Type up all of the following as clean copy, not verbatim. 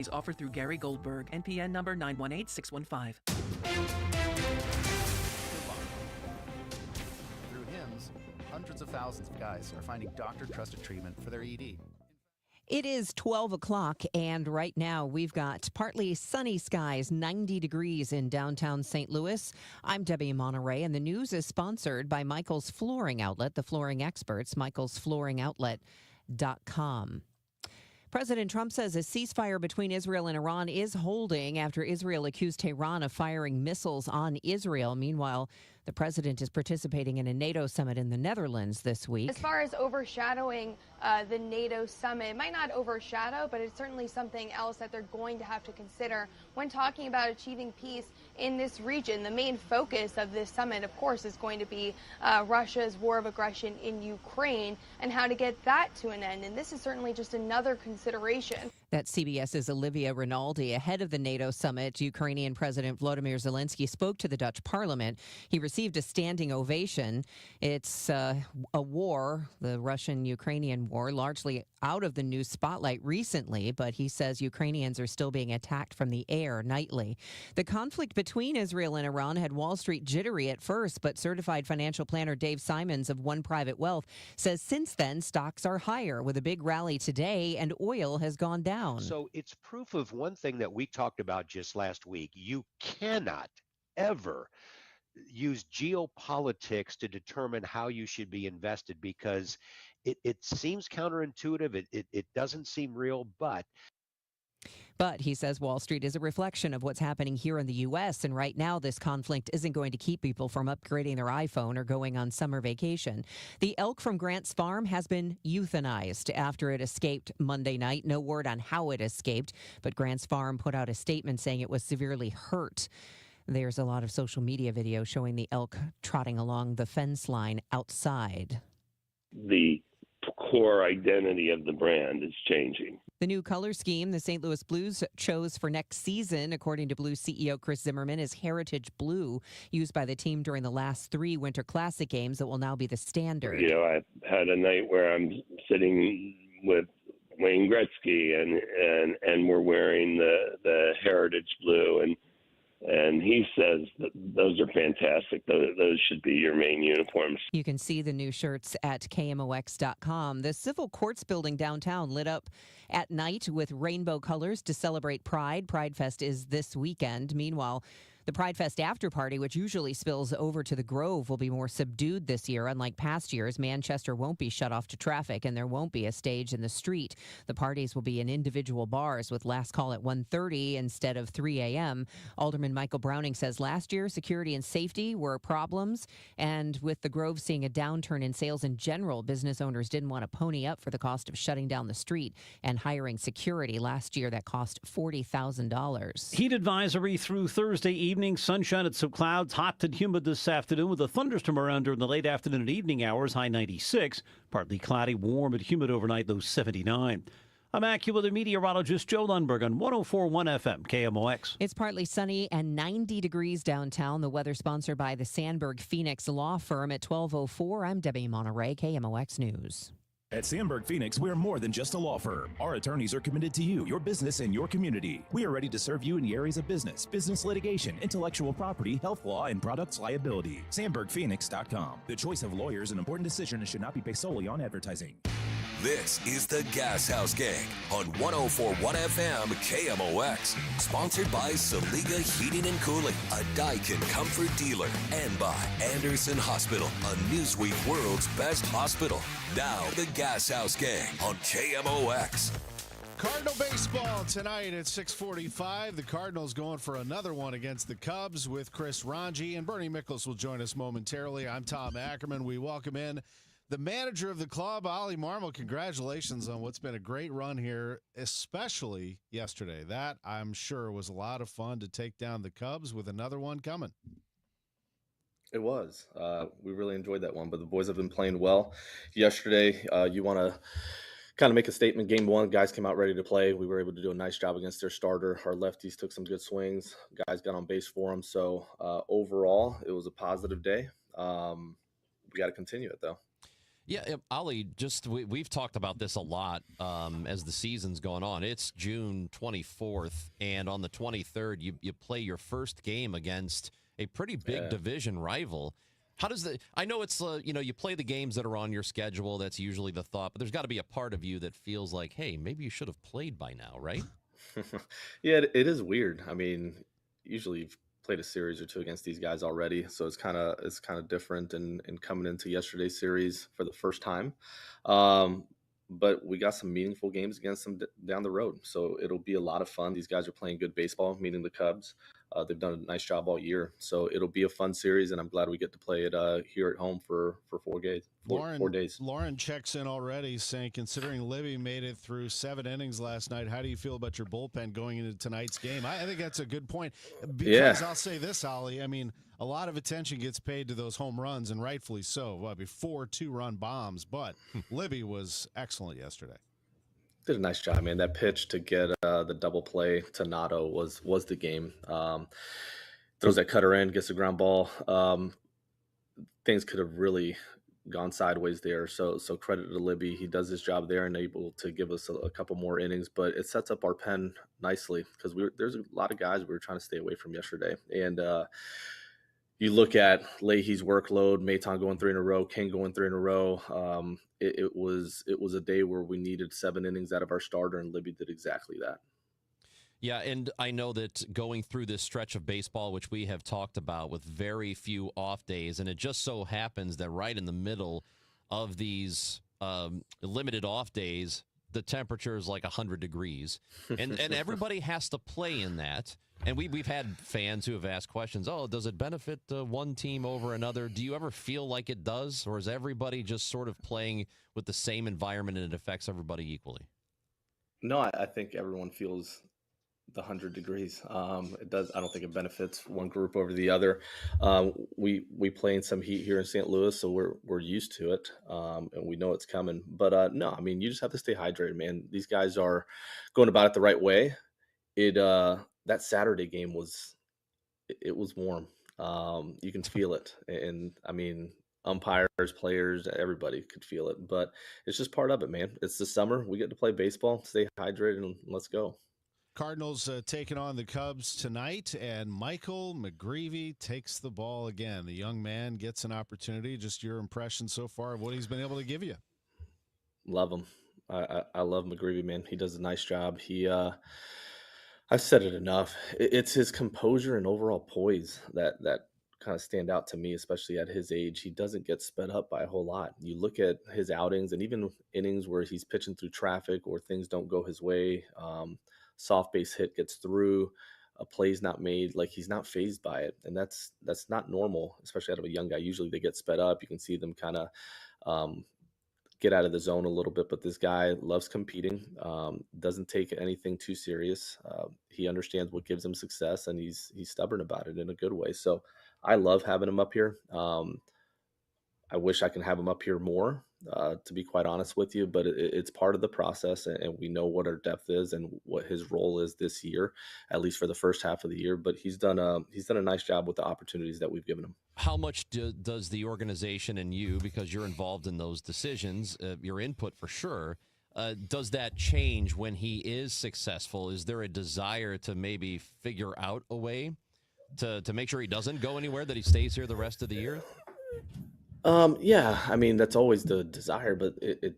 is offered through Gary Goldberg, NPN number 918615. Through HIMSS, hundreds of thousands of guys are finding doctor-trusted treatment for their ED. It is 12 o'clock, and right now we've got partly sunny skies, 90 degrees in downtown St. Louis. I'm Debbie Monterey, and the news is sponsored by Michael's Flooring Outlet, the flooring experts, michaelsflooringoutlet.com. President Trump says a ceasefire between Israel and Iran is holding after Israel accused Tehran of firing missiles on Israel. Meanwhile, the president is participating in a NATO summit in the Netherlands this week. As far as overshadowing the NATO summit, it might not overshadow, but it's certainly something else that they're going to have to consider when talking about achieving peace in this region. The main focus of this summit, of course, is going to be Russia's war of aggression in Ukraine and how to get that to an end. And this is certainly just another consideration. That's CBS's Olivia Rinaldi. Ahead of the NATO summit, Ukrainian President Volodymyr Zelensky spoke to the Dutch parliament. He received a standing ovation. It's a war, the Russian-Ukrainian war, largely out of the news spotlight recently, but he says Ukrainians are still being attacked from the air nightly. The conflict between Israel and Iran had Wall Street jittery at first, but certified financial planner Dave Simons of One Private Wealth says since then stocks are higher with a big rally today and oil has gone down. So it's proof of one thing that we talked about just last week. You cannot ever use geopolitics to determine how you should be invested because it seems counterintuitive. It doesn't seem real, but he says Wall Street is a reflection of what's happening here in the U.S. And right now, this conflict isn't going to keep people from upgrading their iPhone or going on summer vacation. The elk from Grant's Farm has been euthanized after it escaped Monday night. No word on how it escaped, but Grant's Farm put out a statement saying it was severely hurt. There's a lot of social media video showing the elk trotting along the fence line outside. The core identity of the brand is changing. The new color scheme the St. Louis Blues chose for next season, according to Blues CEO Chris Zimmerman, is Heritage Blue, used by the team during the last 3 Winter Classic games that will now be the standard. You know, I've had a night where I'm sitting with Wayne Gretzky and we're wearing the Heritage Blue, and he says that those are fantastic. Those should be your main uniforms. You can see the new shirts at KMOX.com. The Civil Courts building downtown lit up at night with rainbow colors to celebrate Pride. Pride Fest is this weekend. Meanwhile, the Pride Fest after party, which usually spills over to the Grove, will be more subdued this year. Unlike past years, Manchester won't be shut off to traffic, and there won't be a stage in the street. The parties will be in individual bars with last call at 1:30 instead of 3 a.m. Alderman Michael Browning says last year security and safety were problems, and with the Grove seeing a downturn in sales in general, business owners didn't want to pony up for the cost of shutting down the street and hiring security. Last year, that cost $40,000. Heat advisory through Thursday evening. Sunshine and some clouds, hot and humid this afternoon with a thunderstorm around during the late afternoon and evening hours, high 96. Partly cloudy, warm and humid overnight, low 79. I'm AccuWeather meteorologist Joe Lundberg on 104.1 FM, KMOX. It's partly sunny and 90 degrees downtown. The weather sponsored by the Sandberg Phoenix Law Firm at 12:04. I'm Debbie Monterey, KMOX News. At Sandberg Phoenix, we're more than just a law firm. Our attorneys are committed to you, your business, and your community. We are ready to serve you in the areas of business litigation, intellectual property, health law, and products liability. SandbergPhoenix.com. The choice of lawyers, an important decision, and should not be based solely on advertising. This is the Gashouse Gang on 104.1 FM KMOX. Sponsored by Saliga Heating and Cooling, a Daikin comfort dealer. And by Anderson Hospital, a Newsweek World's Best Hospital. Now the Gashouse Gang on KMOX. Cardinal baseball tonight at 6:45. The Cardinals going for another one against the Cubs with Chris Ranji, and Bernie Mickles will join us momentarily. I'm Tom Ackerman. We welcome in the manager of the club, Oli Marmol. Congratulations on what's been a great run here, especially yesterday. That, I'm sure, was a lot of fun to take down the Cubs with another one coming. It was. We really enjoyed that one, but the boys have been playing well. Yesterday, you want to kind of make a statement. Game one, guys came out ready to play. We were able to do a nice job against their starter. Our lefties took some good swings. Guys got on base for them. So overall, it was a positive day. We got to continue it, though. Yeah, Ollie, we've talked about this a lot as the season's going on. It's June 24th, and on the 23rd, you play your first game against a pretty big division rival. How does I know it's, you play the games that are on your schedule. That's usually the thought, but there's got to be a part of you that feels like, hey, maybe you should have played by now, right? Yeah, it is weird. I mean, usually you've played a series or two against these guys already, so it's kind of different and coming into yesterday's series for the first time. Um, but we got some meaningful games against them down the road, so it'll be a lot of fun. These guys are playing good baseball, meaning the Cubs. They've done a nice job all year, so it'll be a fun series, and I'm glad we get to play it here at home for 4 days. Four days. Lauren checks in already saying, considering Libby made it through 7 innings last night, how do you feel about your bullpen going into tonight's game? I think that's a good point because I'll say this, Ollie. I mean, a lot of attention gets paid to those home runs, and rightfully so. Well, before 2-run bombs, but Libby was excellent yesterday. Did a nice job, man. That pitch to get the double play to Nato was the game. Throws that cutter in, gets a ground ball. Things could have really gone sideways there. So credit to Libby. He does his job there and able to give us a couple more innings. But it sets up our pen nicely because there's a lot of guys we were trying to stay away from yesterday. And you look at Leahy's workload, Maton going 3 in a row, King going 3 in a row. It was a day where we needed 7 innings out of our starter, and Libby did exactly that. Yeah, and I know that going through this stretch of baseball, which we have talked about with very few off days, and it just so happens that right in the middle of these limited off days, the temperature is like 100 degrees, and everybody has to play in that. And we've had fans who have asked questions, does it benefit one team over another? Do you ever feel like it does? Or is everybody just sort of playing with the same environment and it affects everybody equally? No, I think everyone feels the 100 degrees. It does. I don't think it benefits one group over the other. We play in some heat here in St. Louis, so we're used to it, and we know it's coming. But no, I mean, you just have to stay hydrated, man. These guys are going about it the right way. That Saturday game was warm. You can feel it, and I mean, umpires, players, everybody could feel it. But it's just part of it, man. It's the summer. We get to play baseball, stay hydrated, and let's go. Cardinals taking on the Cubs tonight, and Michael McGreevy takes the ball again. The young man gets an opportunity. Just your impression so far of what he's been able to give you. Love him. I love McGreevy, man. He does a nice job. I've said it enough. It's his composure and overall poise that kind of stand out to me, especially at his age. He doesn't get sped up by a whole lot. You look at his outings and even innings where he's pitching through traffic or things don't go his way. Soft base hit gets through, a play's not made. Like, he's not fazed by it, and that's not normal, especially out of a young guy. Usually they get sped up. You can see them kind of get out of the zone a little bit, but this guy loves competing, doesn't take anything too serious. He understands what gives him success, and he's stubborn about it in a good way. So I love having him up here. I wish I can have him up here more, to be quite honest with you, but it's part of the process, and we know what our depth is and what his role is this year, at least for the first half of the year. But he's done a nice job with the opportunities that we've given him. How much does the organization and you, because you're involved in those decisions, your input for sure, does that change when he is successful? Is there a desire to maybe figure out a way to make sure he doesn't go anywhere, that he stays here the rest of the year? Yeah, I mean, that's always the desire, but it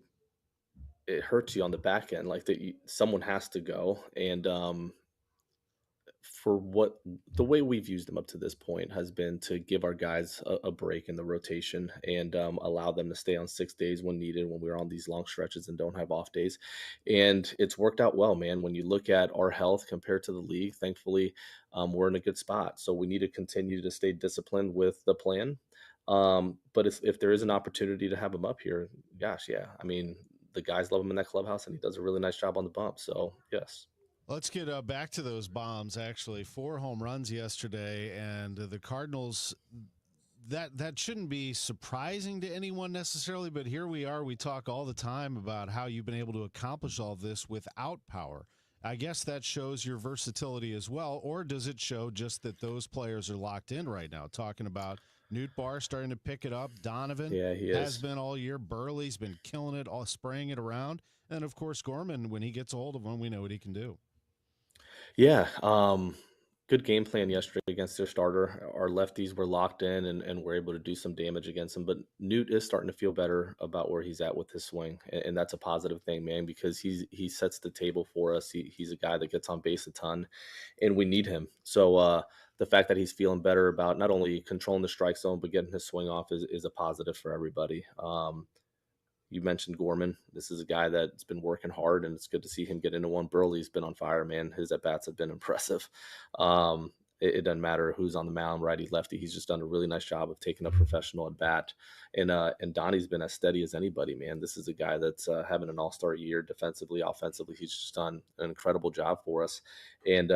hurts you on the back end. Like, someone has to go, and for what the way we've used them up to this point has been to give our guys a break in the rotation and allow them to stay on 6 days when needed, when we're on these long stretches and don't have off days. And it's worked out well, man. When you look at our health compared to the league, thankfully, we're in a good spot. So we need to continue to stay disciplined with the plan. But if there is an opportunity to have him up here, gosh, yeah. I mean, the guys love him in that clubhouse, and he does a really nice job on the bump. So, yes. Let's get back to those bombs, actually. 4 home runs yesterday, and the Cardinals, that shouldn't be surprising to anyone necessarily, but here we are. We talk all the time about how you've been able to accomplish all this without power. I guess that shows your versatility as well, or does it show just that those players are locked in right now, talking about Newt Barr starting to pick it up. Donovan has been all year. Burley's been killing it, all spraying it around. And, of course, Gorman, when he gets a hold of him, we know what he can do. Yeah. Good game plan yesterday against their starter. Our lefties were locked in and were able to do some damage against him. But Newt is starting to feel better about where he's at with his swing. And that's a positive thing, man, because he sets the table for us. He's a guy that gets on base a ton, and we need him. So the fact that he's feeling better about not only controlling the strike zone, but getting his swing off is a positive for everybody. You mentioned Gorman. This is a guy that's been working hard, and it's good to see him get into one. Burley's been on fire, man. His at-bats have been impressive. It doesn't matter who's on the mound, righty, lefty. He's just done a really nice job of taking a professional at-bat. And Donnie's been as steady as anybody, man. This is a guy that's having an all-star year defensively, offensively. He's just done an incredible job for us. And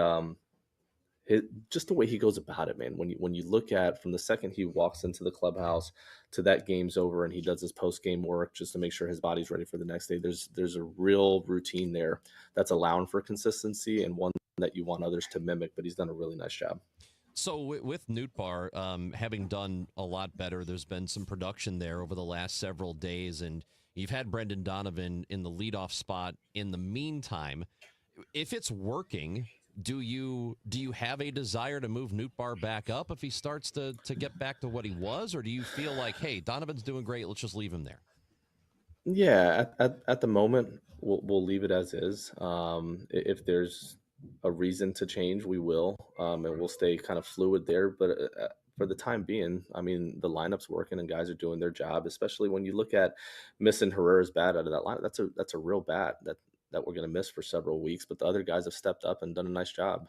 just the way he goes about it, man. When you look at from the second he walks into the clubhouse to that game's over and he does his post game work just to make sure his body's ready for the next day. There's a real routine there that's allowing for consistency and one that you want others to mimic. But he's done a really nice job. So with Newt Barr having done a lot better, there's been some production there over the last several days, and you've had Brendan Donovan in the leadoff spot in the meantime. If it's working, do you have a desire to move Newt Barr back up if he starts to get back to what he was, or do you feel like, hey, Donovan's doing great, let's just leave him there? Yeah, at the moment, we'll leave it as is. If there's a reason to change, we will, and we'll stay kind of fluid there. But for the time being, I mean, the lineup's working and guys are doing their job. Especially when you look at missing Herrera's bat out of that lineup, that's a real bat that we're going to miss for several weeks, but the other guys have stepped up and done a nice job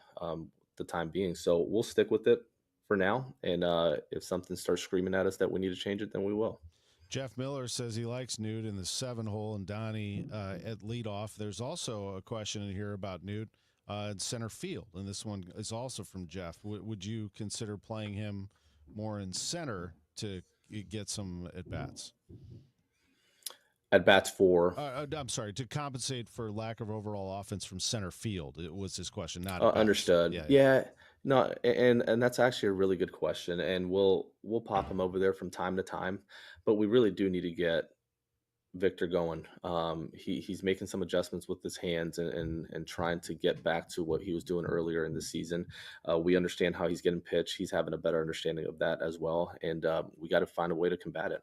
the time being. So we'll stick with it for now. And if something starts screaming at us that we need to change it, then we will. Jeff Miller says he likes Newt in the 7-hole and Donnie at leadoff. There's also a question in here about Newt in center field, and this one is also from Jeff. Would you consider playing him more in center to get some at-bats? At bats for I'm sorry, to compensate for lack of overall offense from center field. It was his question, not understood. Yeah. No, and that's actually a really good question, and we'll pop him over there from time to time, but we really do need to get Victor going. He's making some adjustments with his hands and trying to get back to what he was doing earlier in the season. We understand how he's getting pitched. He's having a better understanding of that as well, and we got to find a way to combat it.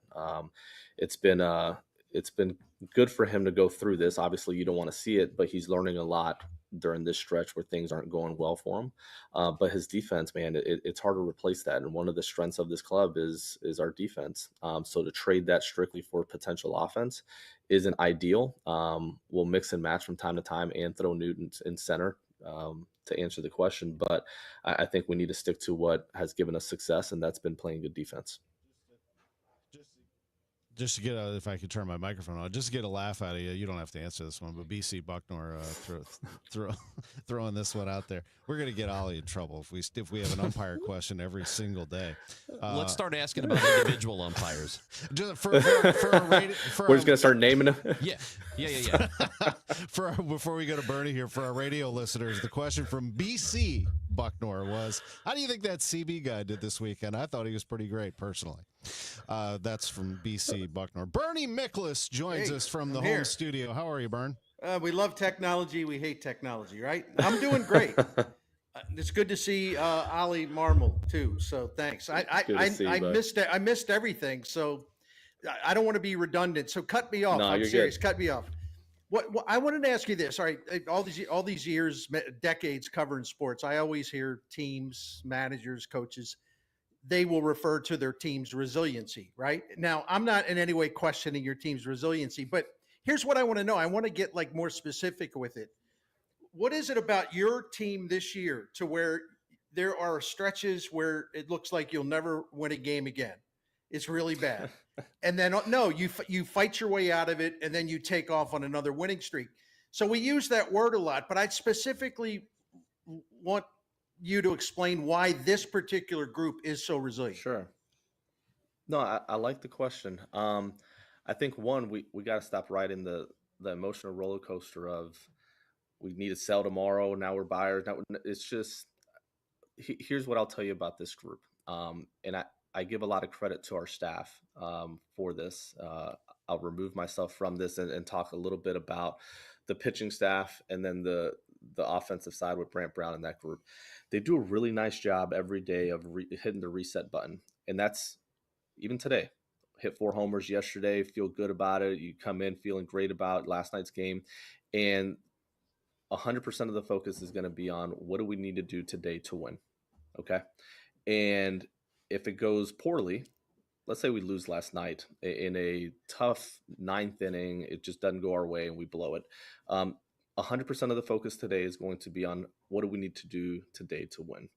It's been good for him to go through this. Obviously, you don't want to see it, but he's learning a lot during this stretch where things aren't going well for him. But his defense, man, it's hard to replace that. And one of the strengths of this club is our defense. So to trade that strictly for potential offense isn't ideal. We'll mix and match from time to time and throw Newton in center to answer the question. But I think we need to stick to what has given us success, and that's been playing good defense. Just to get if I could turn my microphone on, just to get a laugh out of you. You don't have to answer this one, but BC Bucknor throwing this one out there. We're going to get Oli in trouble if we have an umpire question every single day. Let's start asking about individual umpires. Just we're just going to start naming them. Yeah. Before we go to Bernie here, for our radio listeners, the question from BC Bucknor was, how do you think that CB guy did this weekend? I thought he was pretty great personally. That's from BC Bucknor. Bernie Miklasz joins us from the home studio. How are you, Bern? We love technology. We hate technology, right? I'm doing great. It's good to see Oli Marmol too. So thanks. I missed everything. So I don't want to be redundant. So cut me off. No, I'm you're serious. good. Cut me off. What I wanted to ask you this. All right, all these years, decades covering sports, I always hear teams, managers, coaches, they will refer to their team's resiliency, right? Now, I'm not in any way questioning your team's resiliency, but here's what I want to know. I want to get like more specific with it. What is it about your team this year to where there are stretches where it looks like you'll never win a game again? It's really bad. And then, no, you fight your way out of it, and then you take off on another winning streak. So we use that word a lot, but I specifically want you to explain why this particular group is so resilient. Sure. No, I like the question. I think, one, we got to stop riding the emotional roller coaster of we need to sell tomorrow, now we're buyers. Now, it's just, here's what I'll tell you about this group. And I give a lot of credit to our staff for this. I'll remove myself from this and talk a little bit about the pitching staff and then the offensive side with Brant Brown and that group. They do a really nice job every day of hitting the reset button. And that's even today. Hit 4 homers yesterday, feel good about it. You come in feeling great about last night's game. And 100% of the focus is going to be on what do we need to do today to win. Okay. And if it goes poorly, let's say we lose last night in a tough 9th inning, it just doesn't go our way and we blow it. 100% of the focus today is going to be on what do we need to do today to win.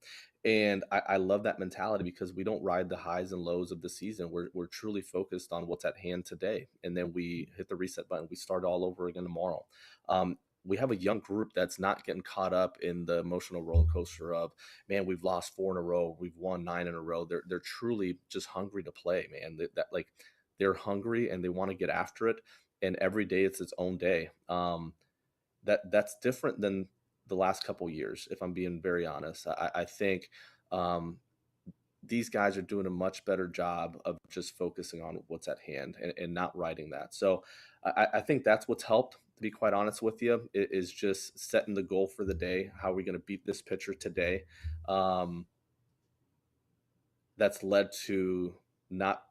And I love that mentality because we don't ride the highs and lows of the season. We're truly focused on what's at hand today. And then we hit the reset button. We start all over again tomorrow. We have a young group that's not getting caught up in the emotional roller coaster of, man, we've lost 4 in a row. We've won 9 in a row. They're truly just hungry to play, man. They're hungry and they want to get after it. And every day it's its own day. That's different than the last couple years, if I'm being very honest. I think these guys are doing a much better job of just focusing on what's at hand and not riding that. So I think that's what's helped, to be quite honest with you, is just setting the goal for the day. How are we going to beat this pitcher today? That's led to not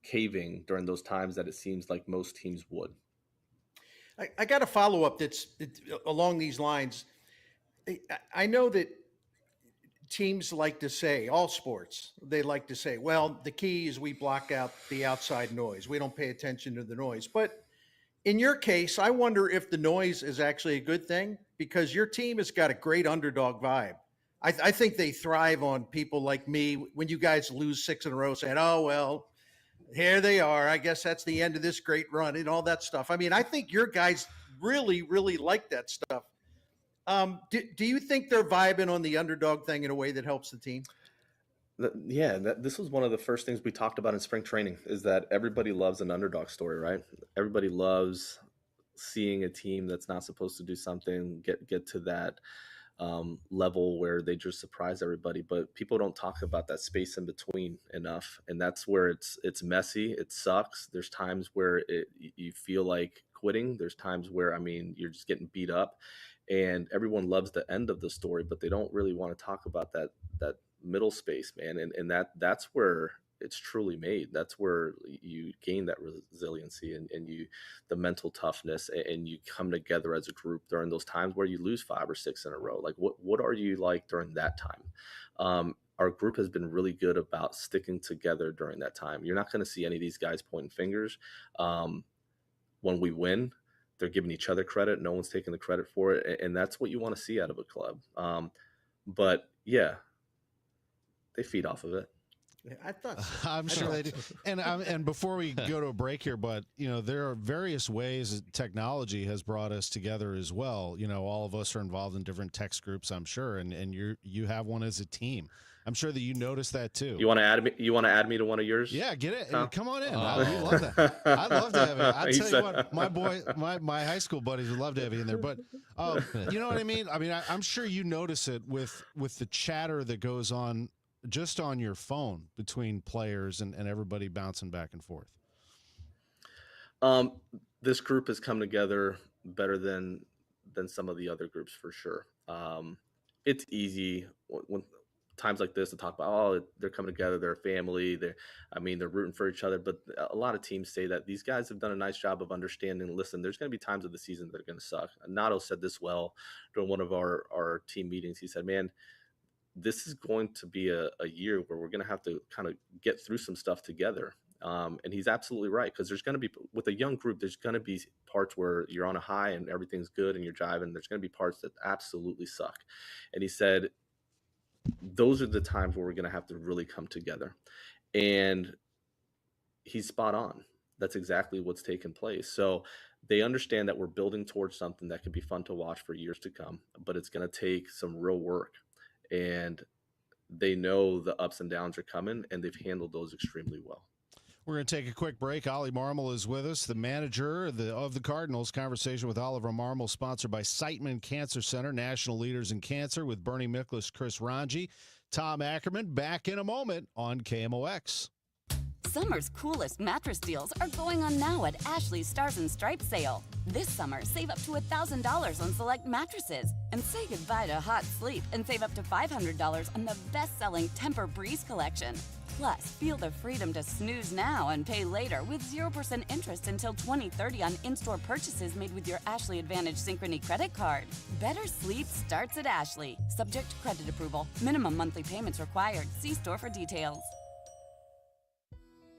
caving during those times that it seems like most teams would. I got a follow up that's along these lines. I know that teams like to say, all sports, they like to say, well, the key is we block out the outside noise. We don't pay attention to the noise. But in your case, I wonder if the noise is actually a good thing because your team has got a great underdog vibe. I think they thrive on people like me. When you guys lose 6 in a row, saying, oh, well, here they are. I guess that's the end of this great run and all that stuff. I mean, I think your guys really, really like that stuff. Do you think they're vibing on the underdog thing in a way that helps the team? This was one of the first things we talked about in spring training is that everybody loves an underdog story, right? Everybody loves seeing a team that's not supposed to do something get to that level where they just surprise everybody, but people don't talk about that space in between enough, and that's where it's messy. It sucks. There's times where you feel like quitting. There's times where you're just getting beat up, and everyone loves the end of the story, but they don't really want to talk about that middle space, man. And that's where it's truly made. That's where you gain that resiliency and the mental toughness, and you come together as a group during those times where you lose 5 or 6 in a row. Like what are you like during that time? Our group has been really good about sticking together during that time. You're not going to see any of these guys pointing fingers. When we win, they're giving each other credit. No one's taking the credit for it. And that's what you want to see out of a club. But yeah, they feed off of it. Yeah, I thought so. I'm sure they do. And before we go to a break here, but there are various ways that technology has brought us together as well. All of us are involved in different text groups, I'm sure, and you have one as a team. I'm sure that you noticed that too. You want to add me? You want to add me to one of yours? Yeah, get it. Huh? Come on in. We love that. I'd love to have it. I tell you what, my high school buddies would love to have you in there. But you know what I mean? I'm sure you notice it with the chatter that goes on just on your phone between players and everybody bouncing back and forth. This group has come together better than some of the other groups for sure. It's easy when times like this to talk about, they're coming together, they're a family, they're rooting for each other. But a lot of teams say that these guys have done a nice job of understanding, listen, there's going to be times of the season that are going to suck. Nato said this well during one of our team meetings. He said, man, this is going to be a year where we're going to have to kind of get through some stuff together. And he's absolutely right, because there's going to be, with a young group, there's going to be parts where you're on a high and everything's good and you're driving. There's going to be parts that absolutely suck. And he said, those are the times where we're going to have to really come together. And he's spot on. That's exactly what's taken place. So they understand that we're building towards something that could be fun to watch for years to come, but it's going to take some real work. And they know the ups and downs are coming, and they've handled those extremely well. We're going to take a quick break. Oli Marmol is with us, the manager of the Cardinals. Conversation with Oliver Marmol, sponsored by Siteman Cancer Center, national leaders in cancer, with Bernie Miklasz, Chris Ranji. Tom Ackerman back in a moment on KMOX. Summer's coolest mattress deals are going on now at Ashley's Stars and Stripes sale. This summer, save up to $1,000 on select mattresses. And say goodbye to hot sleep and save up to $500 on the best-selling Tempur-Breeze collection. Plus, feel the freedom to snooze now and pay later with 0% interest until 2030 on in-store purchases made with your Ashley Advantage Synchrony credit card. Better sleep starts at Ashley. Subject to credit approval. Minimum monthly payments required. See store for details.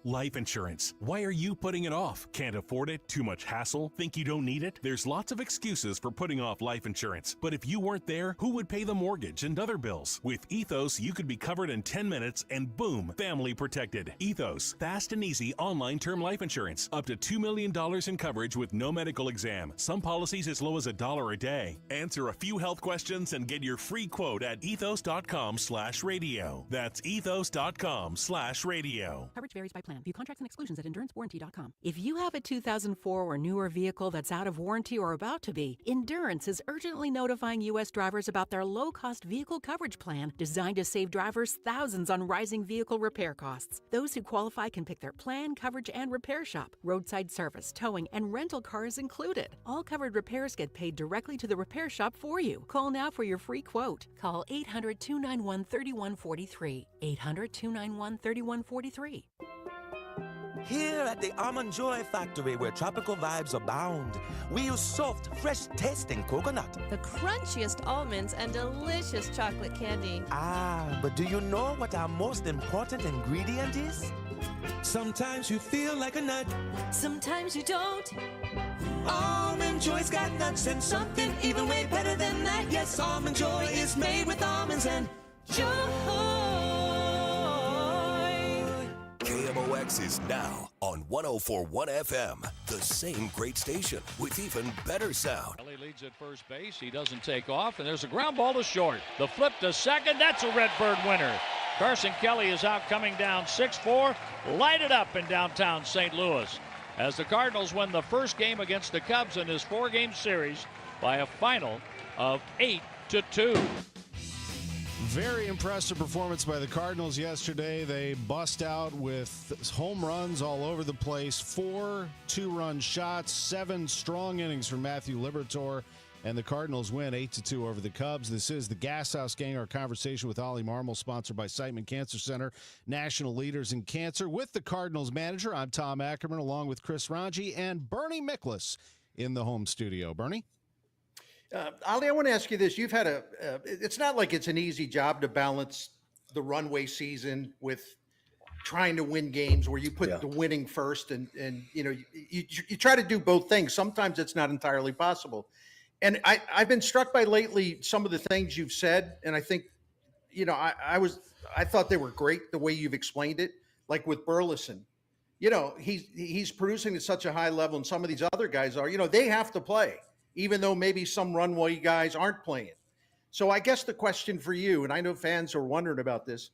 Life insurance. Why are you putting it off? Can't afford it? Too much hassle? Think you don't need it? There's lots of excuses for putting off life insurance. But if you weren't there, who would pay the mortgage and other bills? With Ethos, you could be covered in 10 minutes and boom, family protected. Ethos, fast and easy online term life insurance. Up to $2 million in coverage with no medical exam. Some policies as low as $1 a day. Answer a few health questions and get your free quote at ethos.com/radio. That's ethos.com/radio. Coverage varies by plan. View contracts and exclusions at endurancewarranty.com. If you have a 2004 or newer vehicle that's out of warranty or about to be, Endurance is urgently notifying U.S. drivers about their low-cost vehicle coverage plan designed to save drivers thousands on rising vehicle repair costs. Those who qualify can pick their plan, coverage, and repair shop. Roadside service, towing, and rental cars included. All covered repairs get paid directly to the repair shop for you. Call now for your free quote. Call 800-291-3143. 800-291-3143. Here at the Almond Joy Factory, where tropical vibes abound, we use soft, fresh-tasting coconut. The crunchiest almonds and delicious chocolate candy. Ah, but do you know what our most important ingredient is? Sometimes you feel like a nut. Sometimes you don't. Almond Joy's got nuts and something even way better than that. Yes, Almond Joy is made with almonds and joy. KMOX is now on 104.1 FM, the same great station with even better sound. Kelly leads at first base. He doesn't take off, and there's a ground ball to short. The flip to second. That's a Redbird winner. Carson Kelly is out coming down 6-4, lighted up in downtown St. Louis as the Cardinals win the first game against the Cubs in this 4-game series by a final of 8-2. Very impressive performance by the Cardinals yesterday. They bust out with home runs all over the place. 4 two-run shots, 7 strong innings from Matthew Liberatore, and the Cardinals win 8-2 over the Cubs. This is the Gashouse Gang, our conversation with Oli Marmol, sponsored by Siteman Cancer Center, national leaders in cancer. With the Cardinals manager, I'm Tom Ackerman, along with Chris Ranji and Bernie Miklas in the home studio. Bernie? Ali, I want to ask you this. You've had it's not like it's an easy job to balance the runway season with trying to win games where you put the winning first and you know, you try to do both things. Sometimes it's not entirely possible. And I've been struck by lately some of the things you've said. And I think, you know, I thought they were great the way you've explained it, like with Burleson. You know, he's producing at such a high level, and some of these other guys are, you know, they have to play, even though maybe some runway guys aren't playing. So I guess the question for you, and I know fans are wondering about this,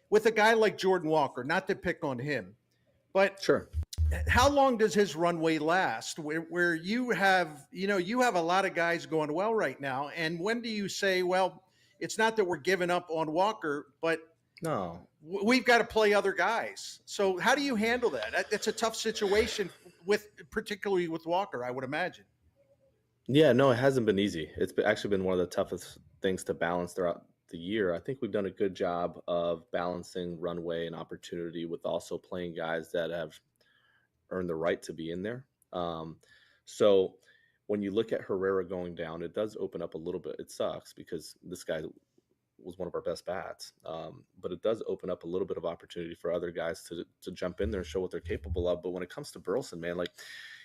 with a guy like Jordan Walker, not to pick on him, but sure, how long does his runway last where you have, you know, you have a lot of guys going well right now. And when do you say, well, it's not that we're giving up on Walker, but no, we've got to play other guys. So how do you handle that? It's a tough situation particularly with Walker, I would imagine. Yeah, no, it hasn't been easy. It's actually been one of the toughest things to balance throughout the year. I think we've done a good job of balancing runway and opportunity with also playing guys that have earned the right to be in there. So when you look at Herrera going down, it does open up a little bit. It sucks because this guy was one of our best bats, but it does open up a little bit of opportunity for other guys to jump in there and show what they're capable of. But when it comes to Burleson, man, like,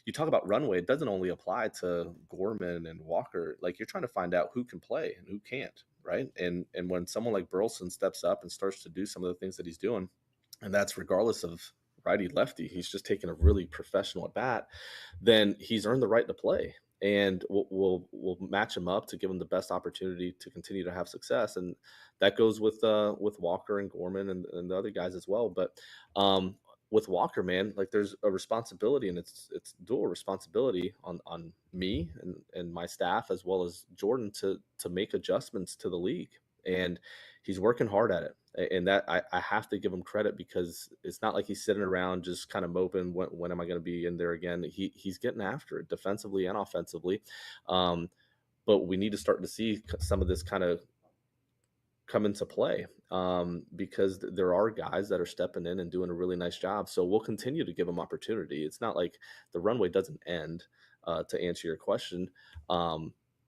you talk about runway, it doesn't only apply to Gorman and Walker. Like, you're trying to find out who can play and who can't, right? And when someone like Burleson steps up and starts to do some of the things that he's doing, and that's regardless of righty lefty, he's just taking a really professional at bat, then he's earned the right to play. And we'll match him up to give him the best opportunity to continue to have success, and that goes with Walker and Gorman and the other guys as well. But with Walker, man, like, there's a responsibility, and it's dual responsibility on me and my staff as well as Jordan to make adjustments to the league. and he's working hard at it. And that I have to give him credit, because it's not like he's sitting around just kind of moping, when am I going to be in there again? He's getting after it defensively and offensively. But we need to start to see some of this kind of come into play, because there are guys that are stepping in and doing a really nice job. So we'll continue to give them opportunity. It's not like the runway doesn't end. To answer your question,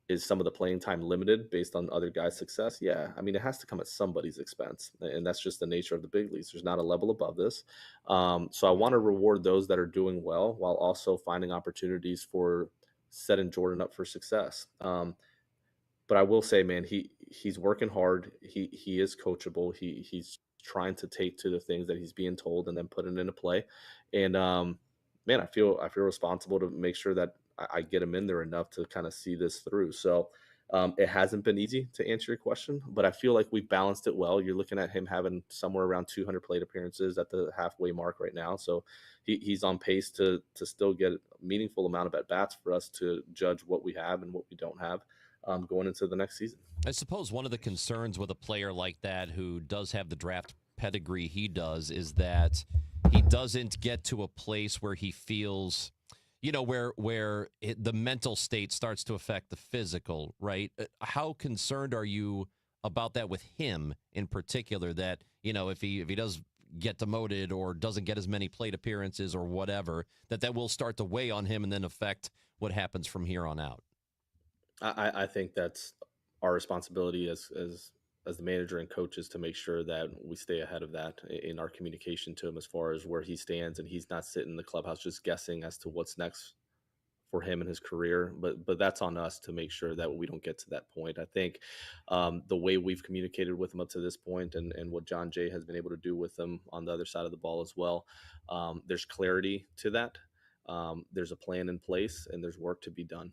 is some of the playing time limited based on other guys' success? Yeah, I mean, it has to come at somebody's expense, and that's just the nature of the big leagues. There's not a level above this. So I want to reward those that are doing well, while also finding opportunities for setting Jordan up for success. But I will say, man, he's working hard. He is coachable. He's trying to take to the things that he's being told and then put it into play. And man, I feel responsible to make sure that I get him in there enough to kind of see this through. So it hasn't been easy, to answer your question, but I feel like we balanced it well. You're looking at him having somewhere around 200 plate appearances at the halfway mark right now. So he's on pace to still get a meaningful amount of at bats for us to judge what we have and what we don't have going into the next season. I suppose one of the concerns with a player like that who does have the draft pedigree he does is that he doesn't get to a place where he feels, where the mental state starts to affect the physical, right? How concerned are you about that with him in particular, that, if he does get demoted or doesn't get as many plate appearances or whatever, that will start to weigh on him and then affect what happens from here on out? I think that's our responsibility as the manager and coaches to make sure that we stay ahead of that in our communication to him, as far as where he stands, and he's not sitting in the clubhouse just guessing as to what's next for him in his career. But that's on us to make sure that we don't get to that point. I think the way we've communicated with him up to this point, and what John Jay has been able to do with him on the other side of the ball as well, there's clarity to that. There's a plan in place, and there's work to be done.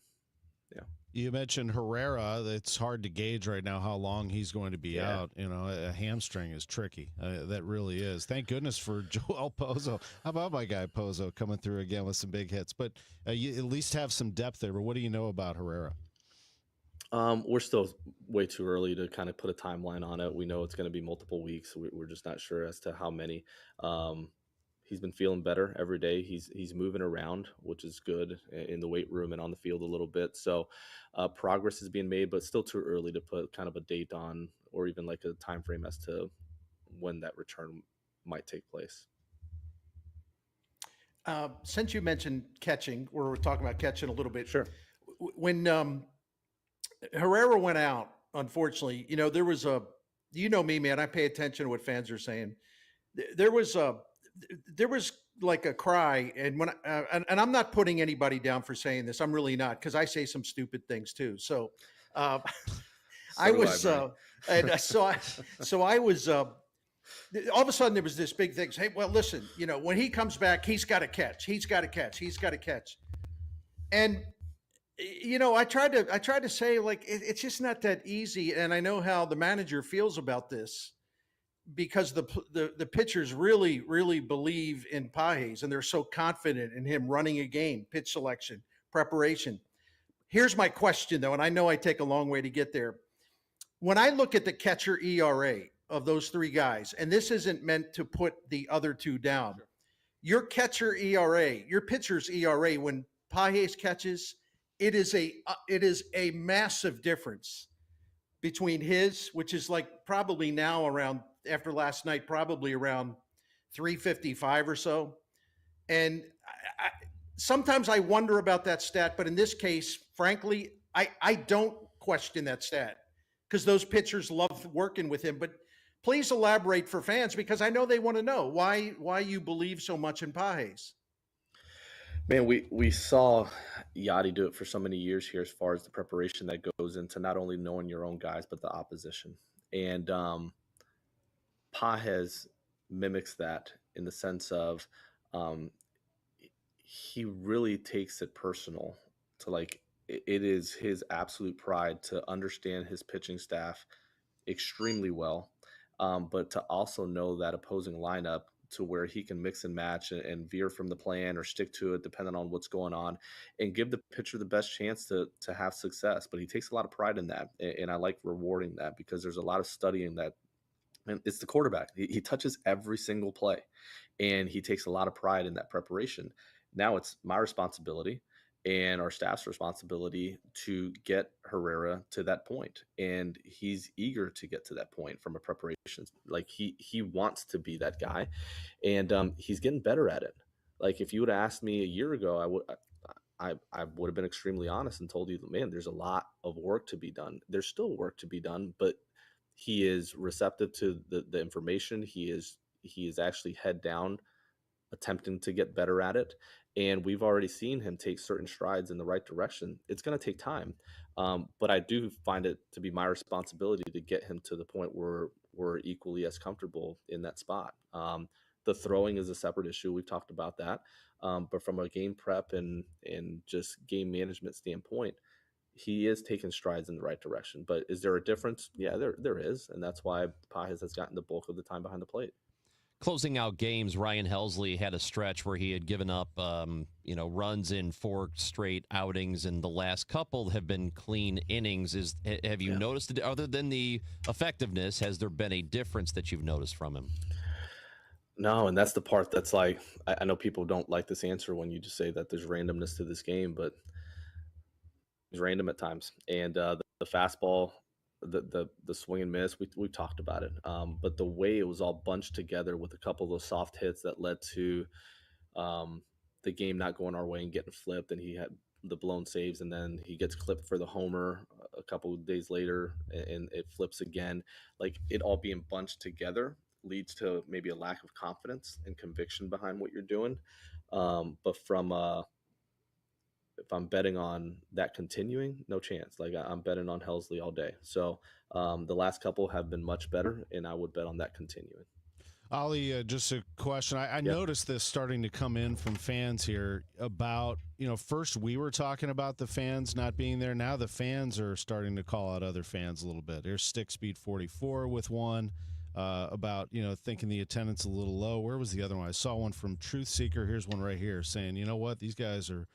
Yeah. You mentioned Herrera. It's hard to gauge right now how long he's going to be out. A hamstring is tricky. That really is. Thank goodness for Joel Pozo. How about my guy Pozo coming through again with some big hits? But you at least have some depth there. But what do you know about Herrera? We're still way too early to kind of put a timeline on it. We know it's going to be multiple weeks. We're just not sure as to how many. He's been feeling better every day. He's moving around, which is good, in the weight room and on the field a little bit. So progress is being made, but still too early to put kind of a date on, or even like a time frame as to when that return might take place. Since you mentioned catching, we're talking about catching a little bit. Sure. When Herrera went out, unfortunately, there was me, man, I pay attention to what fans are saying. There was like a cry, and when and I'm not putting anybody down for saying this. I'm really not, because I say some stupid things too. So I was all of a sudden there was this big thing. Hey, well, listen, when he comes back, he's got to catch. He's got to catch. He's got to catch. And I tried to say, like, it's just not that easy. And I know how the manager feels about this, because the pitchers really, really believe in Pages, and they're so confident in him running a game, pitch selection, preparation. Here's my question, though, and I know I take a long way to get there. When I look at the catcher ERA of those three guys, and this isn't meant to put the other two down, your catcher ERA, your pitcher's ERA, when Pages catches, it is a massive difference between his, which is like probably now around, after last night, probably around 355 or so. And sometimes I wonder about that stat, but in this case, frankly, I don't question that stat, because those pitchers love working with him. But please elaborate for fans, because I know they want to know why you believe so much in Pages. Man, we saw Yachty do it for so many years here, as far as the preparation that goes into not only knowing your own guys, but the opposition. And Pages mimics that, in the sense of he really takes it personal, to like, it is his absolute pride to understand his pitching staff extremely well, but to also know that opposing lineup to where he can mix and match and veer from the plan or stick to it depending on what's going on and give the pitcher the best chance to have success. But he takes a lot of pride in that, and I like rewarding that because there's a lot of studying that. And it's the quarterback. He touches every single play, and he takes a lot of pride in that preparation. Now it's my responsibility and our staff's responsibility to get Herrera to that point. And he's eager to get to that point from a preparation. Like he wants to be that guy, and he's getting better at it. Like if you would have asked me a year ago, I would have been extremely honest and told you, man, there's a lot of work to be done. There's still work to be done, but he is receptive to the information. He is actually head down attempting to get better at it. And we've already seen him take certain strides in the right direction. It's going to take time. But I do find it to be my responsibility to get him to the point where we're equally as comfortable in that spot. The throwing is a separate issue. We've talked about that. But from a game prep and just game management standpoint, he is taking strides in the right direction. But is there a difference? Yeah, there is. And that's why Pages has gotten the bulk of the time behind the plate. Closing out games, Ryan Helsley had a stretch where he had given up, runs in 4 straight outings, and the last couple have been clean innings. Have you noticed it? Other than the effectiveness, has there been a difference that you've noticed from him? No, and that's the part that's like, I know people don't like this answer when you just say that there's randomness to this game, but it's random at times. And the fastball, the swing and miss, we talked about it. But the way it was all bunched together with a couple of those soft hits that led to the game not going our way and getting flipped, and he had the blown saves, and then he gets clipped for the homer a couple of days later, and it flips again. Like it all being bunched together leads to maybe a lack of confidence and conviction behind what you're doing. But from if I'm betting on that continuing, no chance. Like I'm betting on Helsley all day. So the last couple have been much better, and I would bet on that continuing. Oli, just a question. I noticed this starting to come in from fans here about, first we were talking about the fans not being there. Now the fans are starting to call out other fans a little bit. There's Stick Speed 44 with one about, thinking the attendance a little low. Where was the other one? I saw one from Truth Seeker. Here's one right here saying, you know what, these guys are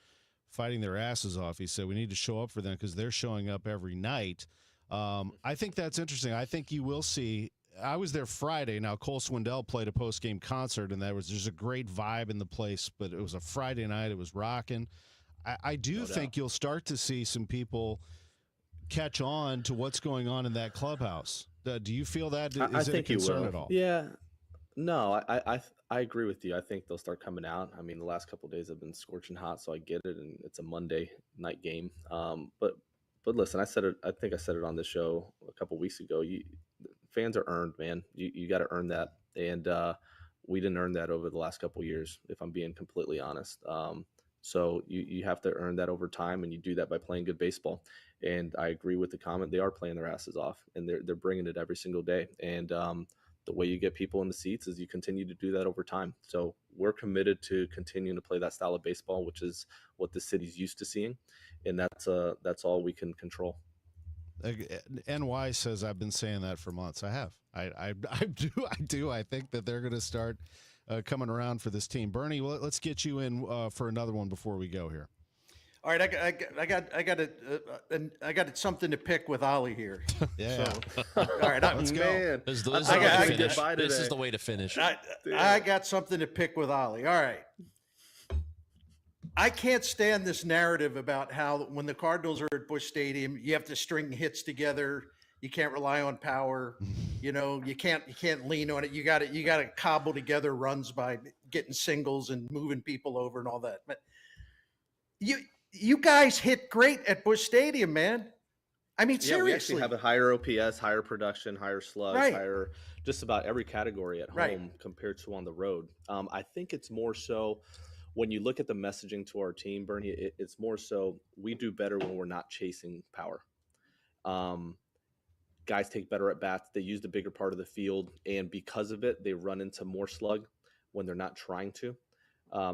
fighting their asses off. He said we need to show up for them because they're showing up every night. I think that's interesting. I think you will see. I was there Friday. Now, Cole Swindell played a post-game concert, and there's a great vibe in the place, but it was a Friday night. It was rocking. I do think you'll start to see some people catch on to what's going on in that clubhouse. Do you feel that? Is it a concern at all? Yeah. No, I agree with you. I think they'll start coming out. I mean, the last couple of days have been scorching hot, so I get it, and it's a Monday night game. But listen, I think I said it on the show a couple of weeks ago. Fans are earned, man. You got to earn that, and we didn't earn that over the last couple of years, if I'm being completely honest. So you have to earn that over time, and you do that by playing good baseball. And I agree with the comment. They are playing their asses off, and they're bringing it every single day. And the way you get people in the seats is you continue to do that over time. So we're committed to continuing to play that style of baseball, which is what the city's used to seeing, and that's all we can control. NY says I've been saying that for months. I have. I do. I think that they're going to start coming around for this team. Bernie, well, let's get you in for another one before we go here. All right, I got something to pick with Oli here. Yeah. So, all right, let's go. This is the way to finish. I got something to pick with Oli. All right. I can't stand this narrative about how when the Cardinals are at Busch Stadium, you have to string hits together. You can't rely on power. You can't lean on it. You got to cobble together runs by getting singles and moving people over and all that. But you guys hit great at Busch Stadium, man. I mean, seriously. We actually have a higher OPS, higher production, higher slugs, higher just about every category at home compared to on the road. I think it's more so when you look at the messaging to our team, Bernie, it's more so we do better when we're not chasing power. Guys take better at bats. They use the bigger part of the field, and because of it, they run into more slug when they're not trying to.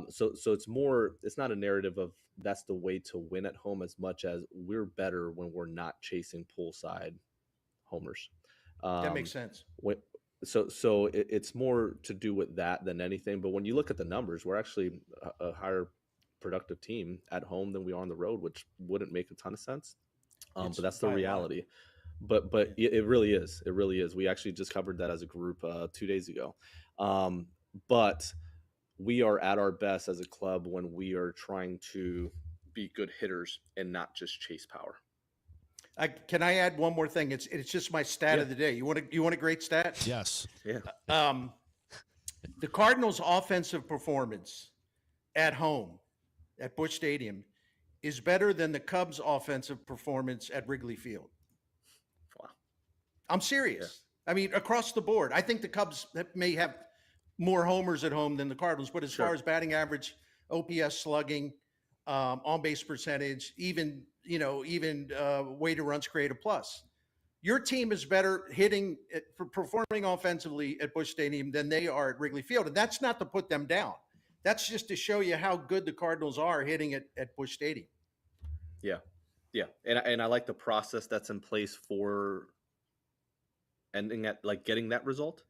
So it's not a narrative of that's the way to win at home as much as we're better when we're not chasing pull side homers. That makes sense. So it's more to do with that than anything. But when you look at the numbers, we're actually a higher productive team at home than we are on the road, which wouldn't make a ton of sense. But that's the reality. But it really is. It really is. We actually just covered that as a group 2 days ago. But we are at our best as a club when we are trying to be good hitters and not just chase power. Can I add one more thing? It's just my stat of the day. You want a great stat? Yes. Yeah. The Cardinals' offensive performance at home at Busch Stadium is better than the Cubs' offensive performance at Wrigley Field. Wow. I'm serious. Yeah. I mean, across the board. I think the Cubs may have more homers at home than the Cardinals, but as far as batting average, OPS, slugging, on-base percentage, even weighted runs created plus. Your team is better hitting, performing offensively at Busch Stadium than they are at Wrigley Field. And that's not to put them down. That's just to show you how good the Cardinals are hitting it at Busch Stadium. Yeah. Yeah. And I like the process that's in place for ending at like getting that result.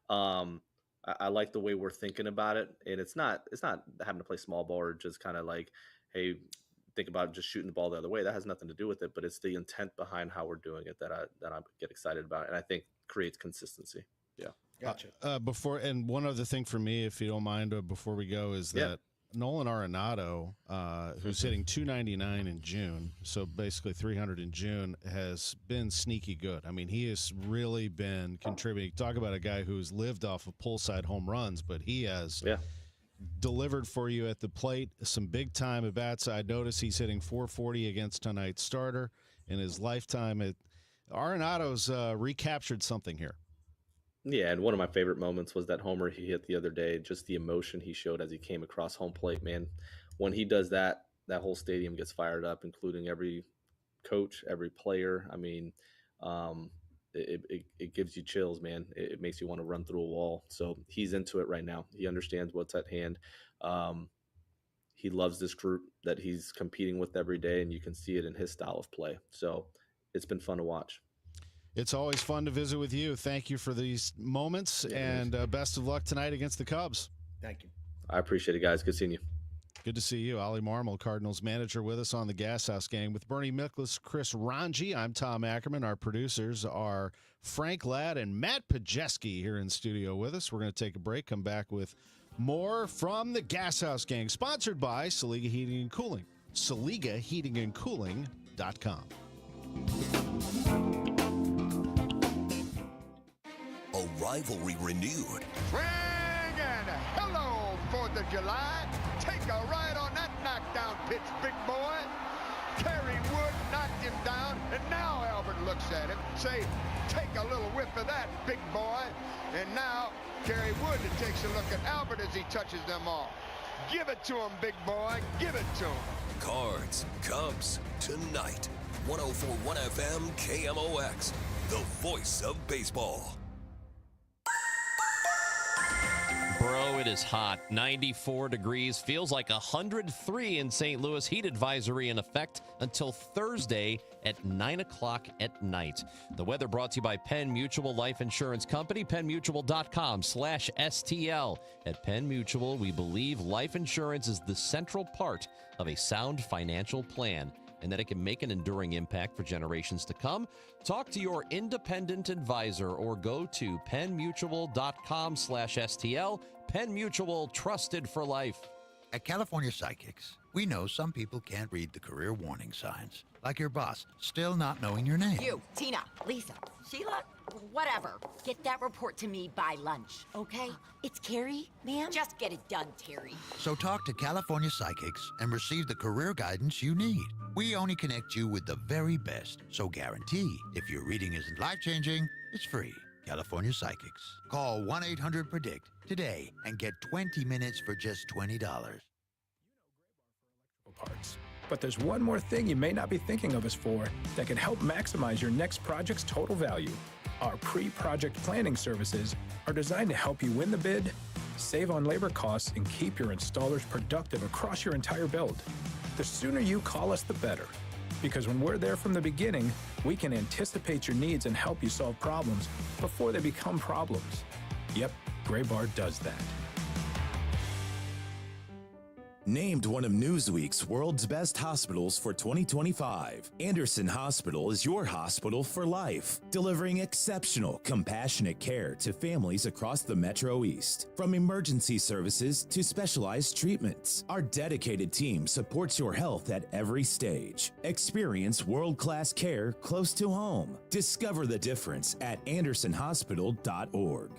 I like the way we're thinking about it. And it's not having to play small ball or just kind of like, hey, think about just shooting the ball the other way. That has nothing to do with it, but it's the intent behind how we're doing it that I get excited about, and I think creates consistency. Yeah, gotcha. Before, and one other thing for me, if you don't mind, before we go, is that Nolan Arenado, who's hitting 299 in June, so basically 300 in June, has been sneaky good. I mean, he has really been contributing. Talk about a guy who's lived off of pull-side home runs, but he has delivered for you at the plate. Some big-time at-bats. I noticed he's hitting 440 against tonight's starter in his lifetime. Arenado's recaptured something here. Yeah, and one of my favorite moments was that homer he hit the other day, just the emotion he showed as he came across home plate, man. When he does that, that whole stadium gets fired up, including every coach, every player. I mean, it gives you chills, man. It makes you want to run through a wall. So he's into it right now. He understands what's at hand. He loves this group that he's competing with every day, and you can see it in his style of play. So it's been fun to watch. It's always fun to visit with you. Thank you for these moments, and best of luck tonight against the Cubs. Thank you. I appreciate it, guys. Good seeing you. Good to see you. Oli Marmol, Cardinals manager, with us on the Gashouse Gang with Bernie Miklasz, Chris Ranji. I'm Tom Ackerman. Our producers are Frank Ladd and Matt Pajeski here in studio with us. We're going to take a break, come back with more from the Gashouse Gang, sponsored by Saliga Heating and Cooling. SaligaHeatingandCooling.com. A rivalry renewed. Swing and hello, 4th of July. Take a ride on that knockdown pitch, big boy. Kerry Wood knocked him down, and now Albert looks at him. Say, take a little whiff of that, big boy. And now Kerry Wood takes a look at Albert as he touches them all. Give it to him, big boy. Give it to him. Cards, Cubs, tonight. 104.1 FM KMOX, the voice of baseball. Bro, it is hot. 94 degrees. Feels like 103 in St. Louis. Heat advisory in effect until Thursday at 9 o'clock at night. The weather brought to you by Penn Mutual Life Insurance Company. PennMutual.com/STL. At Penn Mutual, we believe life insurance is the central part of a sound financial plan, and that it can make an enduring impact for generations to come. Talk to your independent advisor or go to PennMutual.com/STL. Penn Mutual, trusted for life. At California Psychics, we know some people can't read the career warning signs, like your boss still not knowing your name. You, Tina, Lisa, Sheila, whatever. Get that report to me by lunch, okay? It's Carrie, ma'am. Just get it done, Terry. So talk to California Psychics and receive the career guidance you need. We only connect you with the very best, so guarantee if your reading isn't life-changing, it's free. California Psychics. Call 1-800-PREDICT today and get 20 minutes for just $20. Parts. But there's one more thing you may not be thinking of us for that can help maximize your next project's total value. Our pre-project planning services are designed to help you win the bid, save on labor costs, and keep your installers productive across your entire build. The sooner you call us, the better. Because when we're there from the beginning, we can anticipate your needs and help you solve problems before they become problems. Yep, Gray Bar does that. Named one of Newsweek's world's best hospitals for 2025, Anderson Hospital is your hospital for life, delivering exceptional, compassionate care to families across the Metro East. From emergency services to specialized treatments, our dedicated team supports your health at every stage. Experience world-class care close to home. Discover the difference at andersonhospital.org.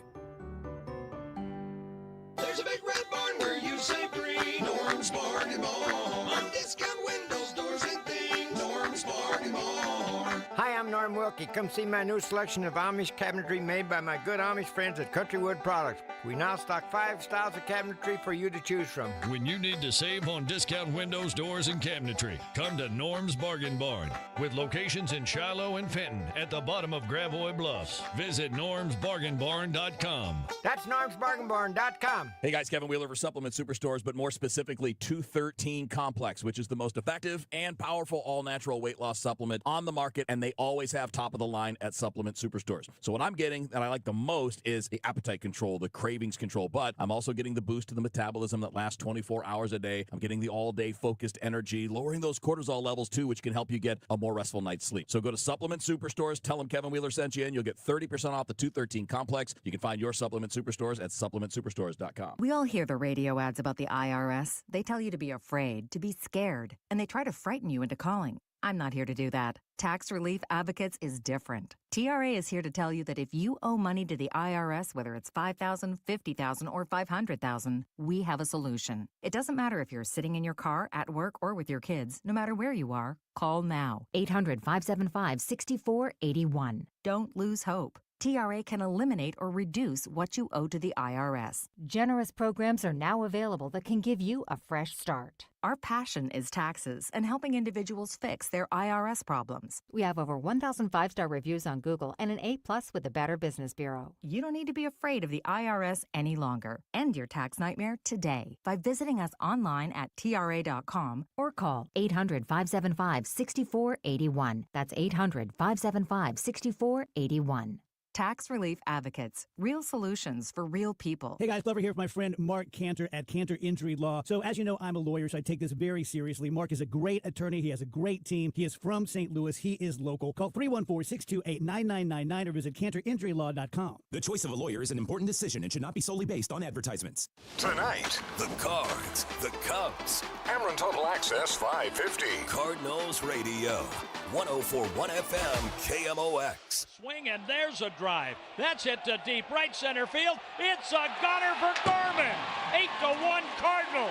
There's a big red barn where you save green. Norm's Bargain Barn. On discount windows, doors, and things. Norm's Bargain Barn. Hi, I'm Norm Wilkie. Come see my new selection of Amish cabinetry made by my good Amish friends at Countrywood Products. We now stock 5 styles of cabinetry for you to choose from. When you need to save on discount windows, doors, and cabinetry, come to Norm's Bargain Barn. With locations in Shiloh and Fenton at the bottom of Gravois Bluffs. Visit normsbargainbarn.com. That's normsbargainbarn.com. Hey guys, Kevin Wheeler for Supplement Superstores, but more specifically 213 Complex, which is the most effective and powerful all-natural weight loss supplement on the market, and they always have top of the line at Supplement Superstores. So what I'm getting that I like the most is the appetite control, the cravings control, but I'm also getting the boost to the metabolism that lasts 24 hours a day. I'm getting the all-day focused energy, lowering those cortisol levels too, which can help you get a more restful night's sleep. So go to Supplement Superstores, tell them Kevin Wheeler sent you, and you'll get 30% off the 213 Complex. You can find your Supplement Superstores at supplementsuperstores.com. We all hear the radio ads about the IRS. They tell you to be afraid, to be scared, and they try to frighten you into calling. I'm not here to do that. Tax Relief Advocates is different. TRA is here to tell you that if you owe money to the IRS, whether it's $5,000, $50,000, or $500,000, we have a solution. It doesn't matter if you're sitting in your car, at work, or with your kids. No matter where you are, call now. 800-575-6481. Don't lose hope. TRA can eliminate or reduce what you owe to the IRS. Generous programs are now available that can give you a fresh start. Our passion is taxes and helping individuals fix their IRS problems. We have over 1,000 5-star reviews on Google and an A+ with the Better Business Bureau. You don't need to be afraid of the IRS any longer. End your tax nightmare today by visiting us online at TRA.com or call 800-575-6481. That's 800-575-6481. Tax Relief Advocates. Real solutions for real people. Hey guys, Glover here with my friend Mark Cantor at Cantor Injury Law. So as you know, I'm a lawyer, so I take this very seriously. Mark is a great attorney. He has a great team. He is from St. Louis. He is local. Call 314-628-9999 or visit cantorinjurylaw.com. The choice of a lawyer is an important decision and should not be solely based on advertisements. Tonight, the Cards, the Cubs. Ameren Total Access 550. Cardinals Radio, 104.1 FM, KMOX. Swing, and there's a drive. That's hit to deep right center field. It's a gunner for Gorman. 8-1 Cardinals.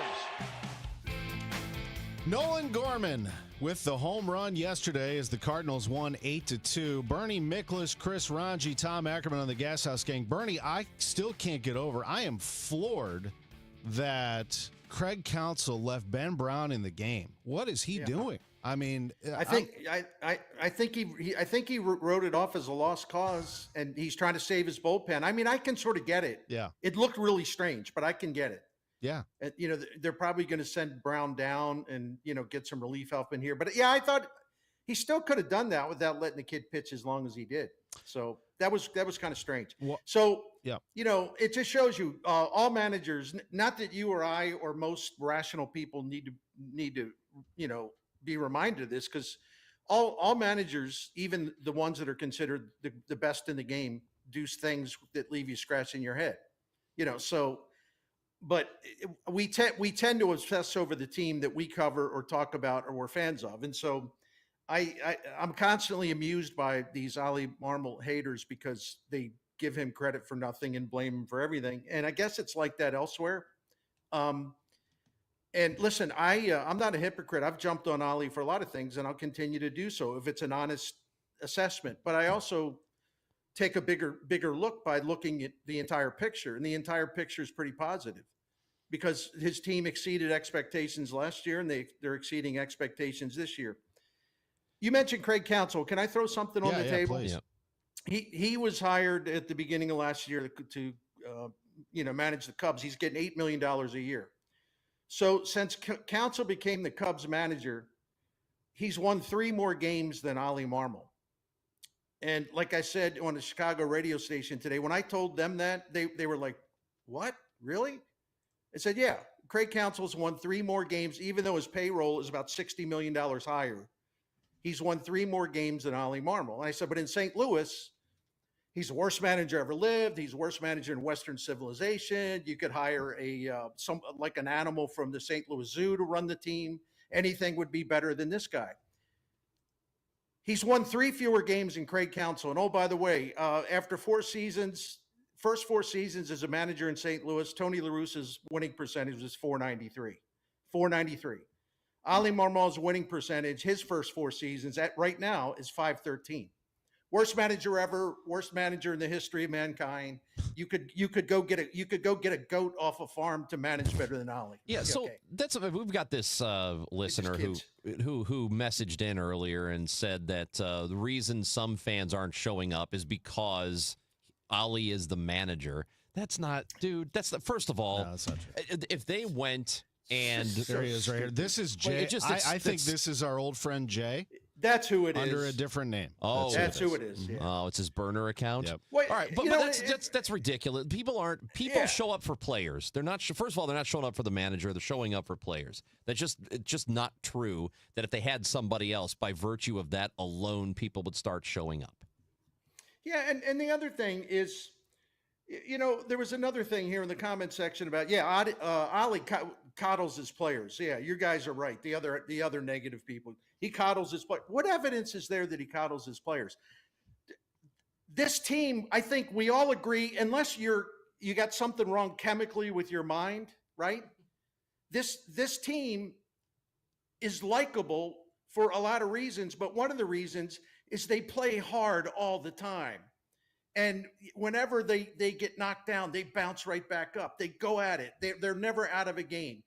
Nolan Gorman with the home run yesterday as the Cardinals won 8-2. Bernie Miklasz, Chris Ranji, Tom Ackerman on the Gashouse Gang. Bernie, I still can't get over. I am floored that Craig Counsell left Ben Brown in the game. What is he doing? I mean, I think he wrote it off as a lost cause, and he's trying to save his bullpen. I mean, I can sort of get it. Yeah, it looked really strange, but I can get it. Yeah, they're probably going to send Brown down and get some relief help in here. But yeah, I thought he still could have done that without letting the kid pitch as long as he did. So that was kind of strange. So yeah, it just shows you all managers. Not that you or I or most rational people need to be reminded of this, because all managers, even the ones that are considered the best in the game, do things that leave you scratching your head. But we tend to obsess over the team that we cover or talk about or we're fans of, and so I'm constantly amused by these Oli Marmol haters because they give him credit for nothing and blame him for everything, and I guess it's like that elsewhere. And listen, I'm not a hypocrite. I've jumped on Oli for a lot of things, and I'll continue to do so if it's an honest assessment. But I also take a bigger look by looking at the entire picture, and the entire picture is pretty positive because his team exceeded expectations last year, and they're exceeding expectations this year. You mentioned Craig Counsell. Can I throw something on the table? Please. He was hired at the beginning of last year to manage the Cubs. He's getting $8 million a year. So since Counsell became the Cubs manager, he's won 3 more games than Oli Marmol. And like I said on the Chicago radio station today, when I told them that, they were like, what? Really? I said, yeah, Craig Counsell's won 3 more games, even though his payroll is about $60 million higher. He's won 3 more games than Oli Marmol. And I said, but in St. Louis, he's the worst manager ever lived. He's the worst manager in Western civilization. You could hire like an animal from the St. Louis Zoo to run the team. Anything would be better than this guy. He's won 3 fewer games than Craig Counsell. And oh, by the way, after 4 seasons, first 4 seasons as a manager in St. Louis, Tony La Russa's winning percentage was .493. .493. Oli Marmol's winning percentage, his first 4 seasons, at right now is .513. Worst manager ever, worst manager in the history of mankind. You could go get a goat off a farm to manage better than Oli. Yeah, so we've got this listener who messaged in earlier and said that the reason some fans aren't showing up is because Oli is the manager. That's not, dude. That's first of all, No, that's not true. If they went and there he is right here. This is Jay. I think this is our old friend Jay. That's who it is. Under a different name. Oh, that's who it is. Yeah. Oh, it's his burner account. Yep. Well, all right, but that's ridiculous. People show up for players. They're not. First of all, they're not showing up for the manager. They're showing up for players. It's just not true that if they had somebody else, by virtue of that alone, people would start showing up. Yeah, and the other thing is, there was another thing here in the comment section about Oli coddles his players. Yeah, you guys are right. The other negative people, he coddles his players. What evidence is there that he coddles his players? This team, I think we all agree, unless you got something wrong chemically with your mind, right? This team is likable for a lot of reasons, but one of the reasons is they play hard all the time. And whenever they get knocked down, they bounce right back up. They go at it. They're never out of a game.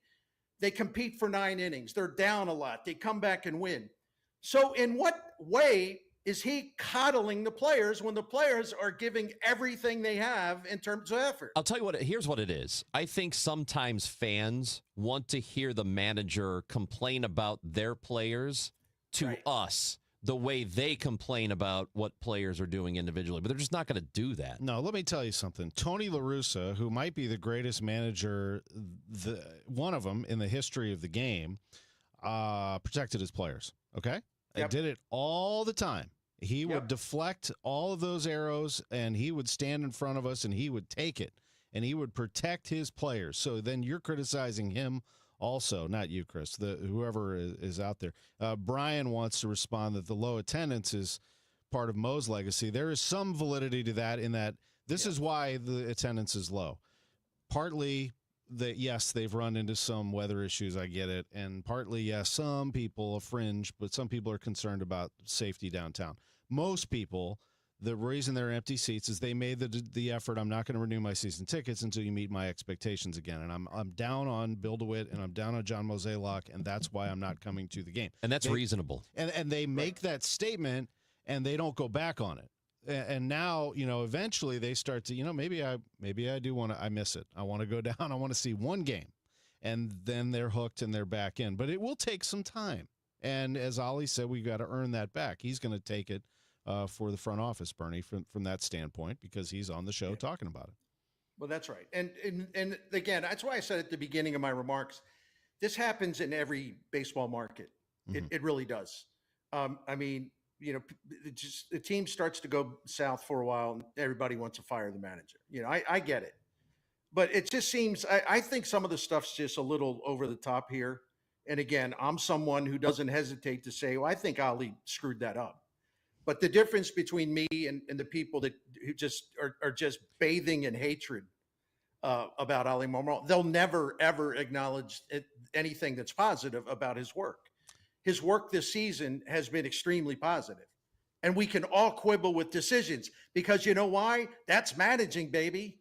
They compete for 9 innings. They're down a lot. They come back and win. So in what way is he coddling the players when the players are giving everything they have in terms of effort? I'll tell you what, here's what it is. I think sometimes fans want to hear the manager complain about their players to us the way they complain about what players are doing individually, but they're just not going to do that. No, let me tell you something. Tony La Russa, who might be the greatest manager, one of them in the history of the game, protected his players, okay? And did it all the time. He would deflect all of those arrows, and he would stand in front of us, and he would take it, and he would protect his players. So then you're criticizing him also, not you, Chris, whoever is out there. Brian wants to respond that the low attendance is part of Mo's legacy. There is some validity to that in that this is why the attendance is low. Partly that, yes, they've run into some weather issues. I get it. And partly, yes, some people fringe, but some people are concerned about safety downtown. Most people, the reason they're empty seats is they made the effort. I'm not going to renew my season tickets until you meet my expectations again. And I'm down on Bill DeWitt and I'm down on John Mozeliak, and that's why I'm not coming to the game. And that's reasonable. And they make that statement and they don't go back on it. And now, eventually they start to, maybe I do want to, I miss it. I want to go down. I want to see one game. And then they're hooked and they're back in. But it will take some time. And as Oli said, we've got to earn that back. He's going to take it for the front office, Bernie, from that standpoint, because he's on the show talking about it. Well, that's right. And again, that's why I said at the beginning of my remarks, this happens in every baseball market. Mm-hmm. It really does. The team starts to go south for a while and everybody wants to fire the manager. I get it. But it just seems, I think some of the stuff's just a little over the top here. And again, I'm someone who doesn't hesitate to say, well, I think Oli screwed that up. But the difference between me and the people who just are just bathing in hatred about Oli Marmol, they'll never, ever acknowledge anything that's positive about his work. His work this season has been extremely positive. And we can all quibble with decisions because you know why? That's managing, baby.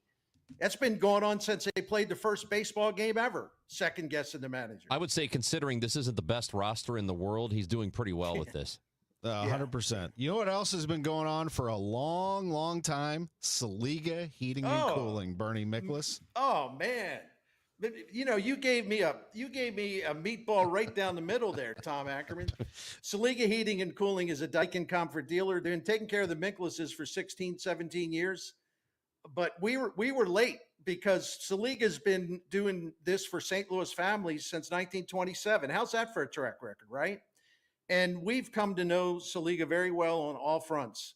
That's been going on since they played the first baseball game ever, second guessing the manager. I would say, considering this isn't the best roster in the world, he's doing pretty well with this. 100%. You know what else has been going on for a long, long time? Saliga Heating and Cooling, Bernie Miklasz. Oh, man. But, you gave me a meatball right down the middle there, Tom Ackerman. Saliga Heating and Cooling is a Daikin Comfort dealer. They've been taking care of the Minkleses for 16, 17 years. But we were late because Saliga's been doing this for St. Louis families since 1927. How's that for a track record, right? And we've come to know Saliga very well on all fronts.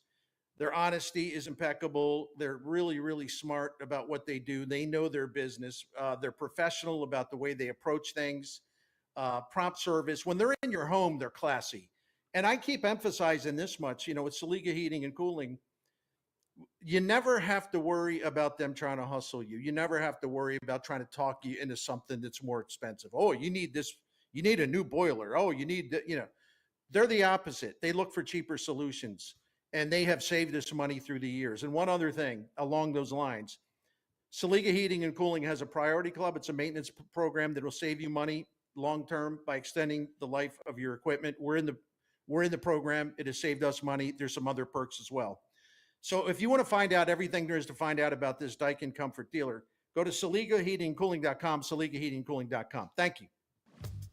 Their honesty is impeccable. They're really, really smart about what they do. They know their business. They're professional about the way they approach things. Prompt service. When they're in your home, they're classy. And I keep emphasizing this much, with Saliga Heating and Cooling, you never have to worry about them trying to hustle you. You never have to worry about trying to talk you into something that's more expensive. Oh, you need this. You need a new boiler. Oh, you need, they're the opposite. They look for cheaper solutions, and they have saved us money through the years. And one other thing along those lines, Saliga Heating and Cooling has a priority club. It's a maintenance program that will save you money long-term by extending the life of your equipment. We're in the program. It has saved us money. There's some other perks as well. So if you want to find out everything there is to find out about this Daikin Comfort dealer, go to SaligaHeatingCooling.com, SaligaHeatingCooling.com. Thank you.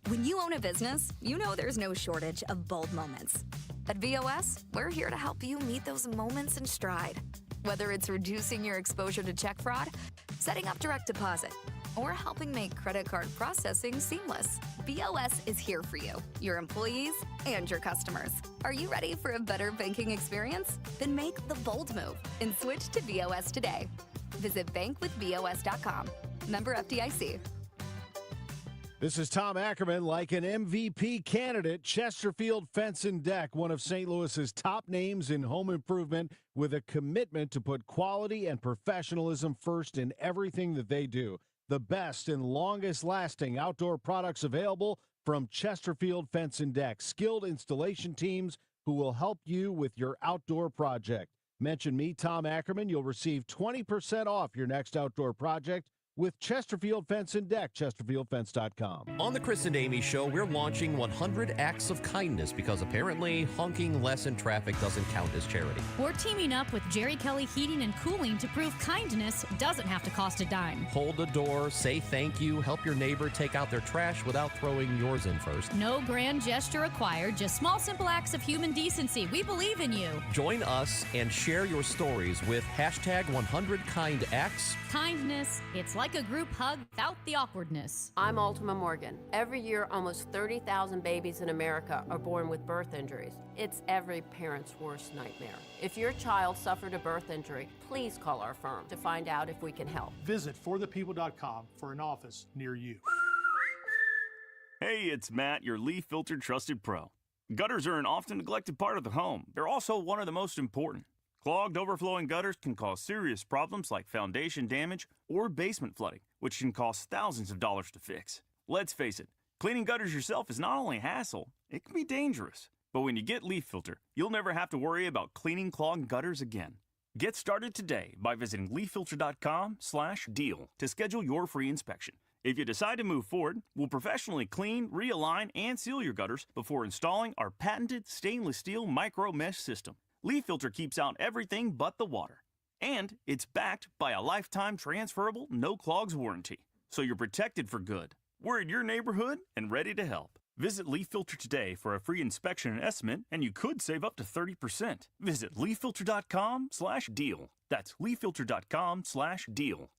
When you own a business, you know there's no shortage of bold moments. At VOS, we're here to help you meet those moments in stride. Whether it's reducing your exposure to check fraud, setting up direct deposit, or helping make credit card processing seamless, VOS is here for you, your employees, and your customers. Are you ready for a better banking experience? Then make the bold move and switch to VOS today. Visit bankwithvos.com. Member FDIC. This is Tom Ackerman. Like an MVP candidate, Chesterfield Fence and Deck, one of St. Louis's top names in home improvement, with a commitment to put quality and professionalism first in everything that they do. The best and longest lasting outdoor products available from Chesterfield Fence and Deck. Skilled installation teams who will help you with your outdoor project. Mention me, Tom Ackerman. You'll receive 20% off your next outdoor project with Chesterfield Fence and Deck, chesterfieldfence.com. On the Chris and Amy Show, we're launching 100 Acts of Kindness because apparently honking less in traffic doesn't count as charity. We're teaming up with Jerry Kelly Heating and Cooling to prove kindness doesn't have to cost a dime. Hold the door, say thank you, help your neighbor take out their trash without throwing yours in first. No grand gesture required, just small, simple acts of human decency. We believe in you. Join us and share your stories with hashtag 100KindActs. Kindness, it's like a group hug without the awkwardness. I'm Ultima Morgan. Every year, almost 30,000 babies in America are born with birth injuries. It's every parent's worst nightmare. If your child suffered a birth injury, please call our firm to find out if we can help. Visit forthepeople.com for an office near you. Hey, it's Matt, your leaf filter trusted pro. Gutters are an often neglected part of the home. They're also one of the most important. Clogged, overflowing gutters can cause serious problems like foundation damage or basement flooding, which can cost thousands of dollars to fix. Let's face it, cleaning gutters yourself is not only a hassle, it can be dangerous. But when you get Leaf Filter, you'll never have to worry about cleaning clogged gutters again. Get started today by visiting leaffilter.com/deal to schedule your free inspection. If you decide to move forward, we'll professionally clean, realign, and seal your gutters before installing our patented stainless steel micro mesh system. Leaf Filter keeps out everything but the water. And it's backed by a lifetime transferable no clogs warranty. So you're protected for good. We're in your neighborhood and ready to help. Visit Leaf Filter today for a free inspection and estimate, and you could save up to 30%. Visit leaffilter.com/deal. That's leaffilter.com/deal.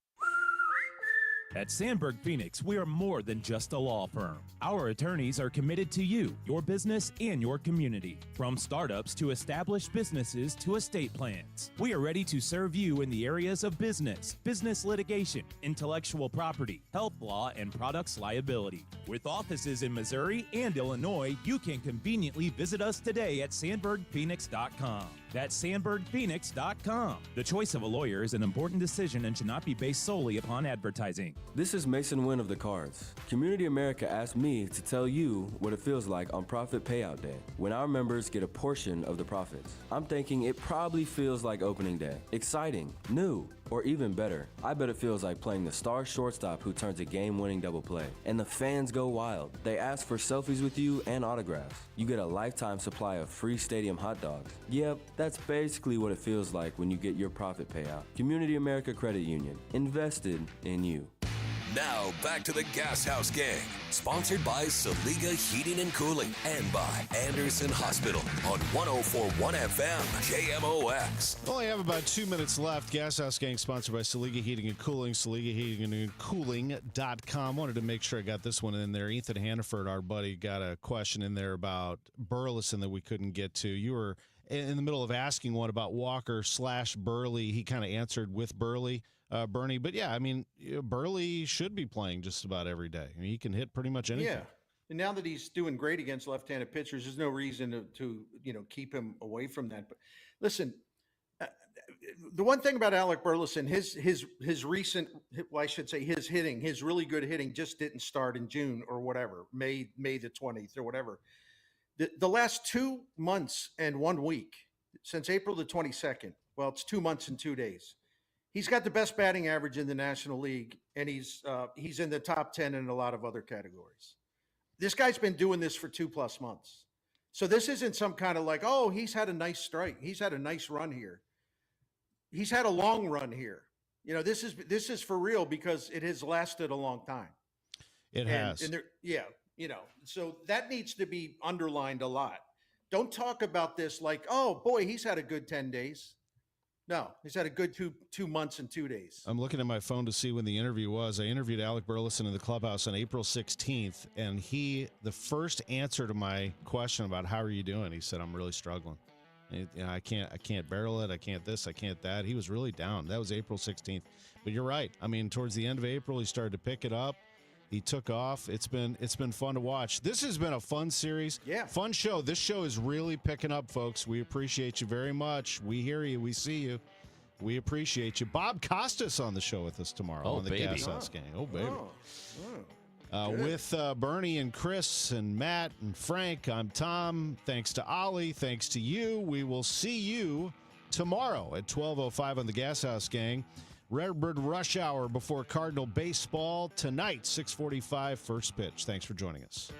At Sandberg Phoenix, we are more than just a law firm. Our attorneys are committed to you, your business, and your community. From startups to established businesses to estate plans, we are ready to serve you in the areas of business, business litigation, intellectual property, health law, and products liability. With offices in Missouri and Illinois, you can conveniently visit us today at sandbergphoenix.com. That's sandbergphoenix.com. The choice of a lawyer is an important decision and should not be based solely upon advertising. This is Mason Wynn of the Cards. Community America asked me to tell you what it feels like on Profit Payout Day, when our members get a portion of the profits. I'm thinking it probably feels like opening day. Exciting, new, or even better, I bet it feels like playing the star shortstop who turns a game-winning double play. And the fans go wild. They ask for selfies with you and autographs. You get a lifetime supply of free stadium hot dogs. Yep, that's basically what it feels like when you get your profit payout. Community America Credit Union. Invested in you. Now back to the Gashouse Gang, sponsored by Saliga Heating and Cooling and by Anderson Hospital on 104.1 FM KMOX. We only have about 2 minutes left. Gashouse Gang sponsored by Saliga Heating and Cooling, SaligaHeatingandCooling.com. Wanted to make sure I got this one in there. Ethan Hannaford, our buddy, got a question in there about Burleson that we couldn't get to. You were in the middle of asking one about Walker/Burley. He kind of answered with Burley. Bernie, but yeah, I mean, Burley should be playing just about every day. I mean, he can hit pretty much anything. Yeah, and now that he's doing great against left-handed pitchers, there's no reason to keep him away from that. But listen, the one thing about Alec Burleson, his recent, well, I should say his hitting, his really good hitting, just didn't start in June or whatever, May the 20th or whatever. The last 2 months and 1 week since April the 22nd. Well, it's 2 months and 2 days. He's got the best batting average in the National League, and he's in the top 10 in a lot of other categories. This guy's been doing this for 2+ months. So this isn't some kind of like, oh, he's had a nice strike. He's had a nice run here. He's had a long run here. This is for real because it has lasted a long time. It has. And so that needs to be underlined a lot. Don't talk about this like, oh, boy, he's had a good 10 days. No, he's had a good two months and 2 days. I'm looking at my phone to see when the interview was. I interviewed Alec Burleson in the clubhouse on April 16th, and the first answer to my question about how are you doing, he said, I'm really struggling. I can't barrel it. I can't this. I can't that. He was really down. That was April 16th. But you're right. I mean, towards the end of April, he started to pick it up. He took off. It's been fun to watch. This has been a fun series. Yeah. Fun show. This show is really picking up, folks. We appreciate you very much. We hear you. We see you. We appreciate you. Bob Costas on the show with us tomorrow on the Gashouse Gang. Oh, baby. With Bernie and Chris and Matt and Frank, I'm Tom. Thanks to Oli. Thanks to you. We will see you tomorrow at 12:05 on the Gashouse Gang. Redbird Rush Hour before Cardinal baseball tonight, 6:45 first pitch. Thanks for joining us.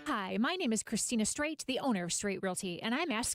Hi, my name is Christina Straight, the owner of Straight Realty, and I'm asking